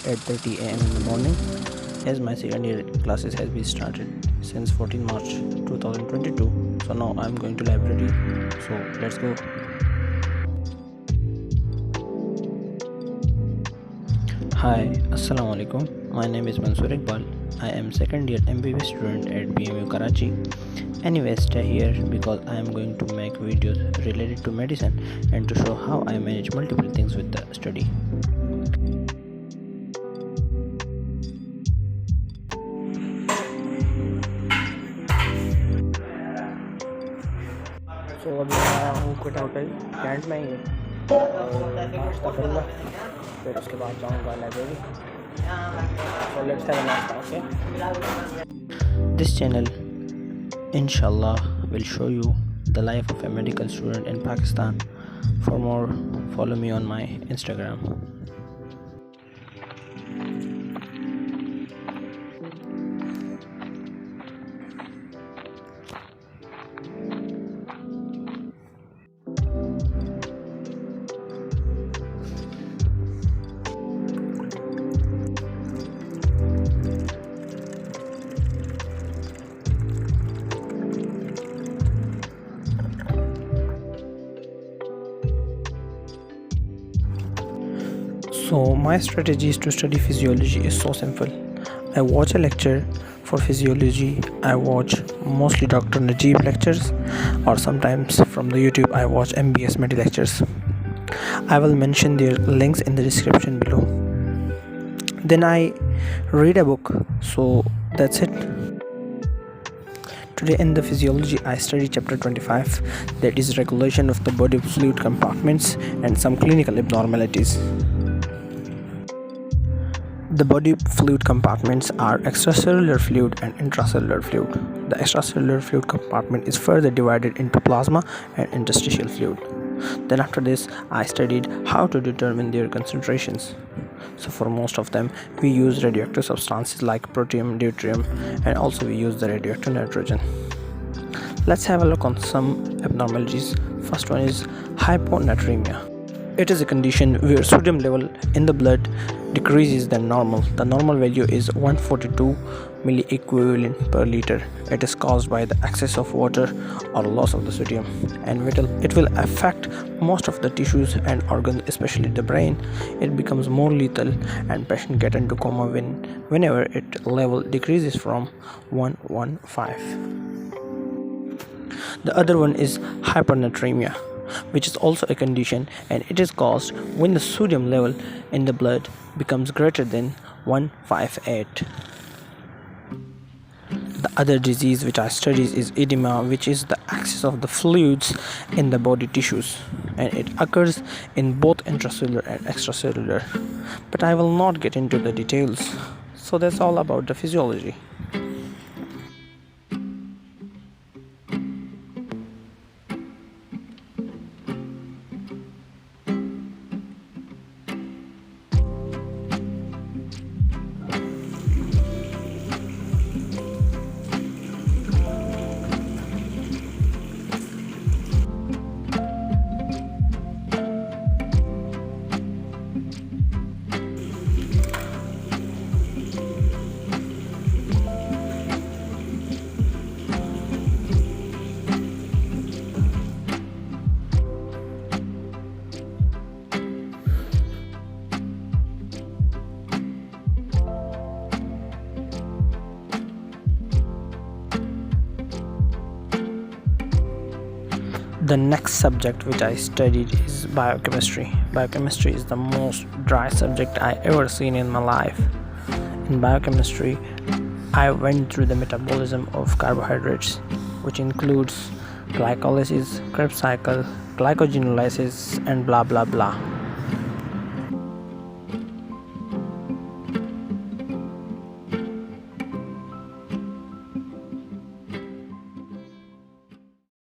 8:30 a.m. in the morning, as my second year classes has been started since 14 March 2022. So now I'm going to library. So let's go. Hi, Assalamu alaikum. My name is Mansoor Iqbal. I am second year MBBS student at BMU Karachi. Anyway, stay here because I am going to make videos related to medicine and to show how I manage multiple things with the study. So अभी मैं आया हूँ Quinton पे cantt में ही नाश्ता करूँगा, फिर उसके बाद जाऊँगा library. So let's have a नाश्ता, okay? This channel inshallah will show you the life of a medical student in Pakistan. For more, follow me on my Instagram. So my strategies to study physiology is so simple. I watch a lecture for physiology. I watch mostly Dr. Najib lectures, or sometimes from the YouTube I watch MBBS Med lectures. I will mention their links in the description below. Then I read a book. So that's it. Today in the physiology I study chapter 25, that is regulation of the body fluid compartments and some clinical abnormalities. The body fluid compartments are extracellular fluid and intracellular fluid. The extracellular fluid compartment is further divided into plasma and interstitial fluid. Then after this, I studied how to determine their concentrations. So for most of them, we use radioactive substances like protium, deuterium, and also we use the radioactive nitrogen. Let's have a look on some abnormalities. First one is hyponatremia. It is a condition where sodium level in the blood decreases than normal. The normal value is 142 milliequivalent per liter. It is caused by the excess of water or loss of the sodium, and it will affect most of the tissues and organs, especially the brain. It becomes more lethal and patient get into coma whenever its level decreases from 115. The other one is hypernatremia, which is also a condition, and it is caused when the sodium level in the blood becomes greater than 158. The other disease which I study is edema, which is the excess of the fluids in the body tissues, and it occurs in both intracellular and extracellular, but I will not get into the details. So that's all about the physiology. The next subject which I studied is biochemistry. Biochemistry is the most dry subject I ever seen in my life. In biochemistry, I went through the metabolism of carbohydrates, which includes glycolysis, Krebs cycle, glycogenolysis, and blah blah blah.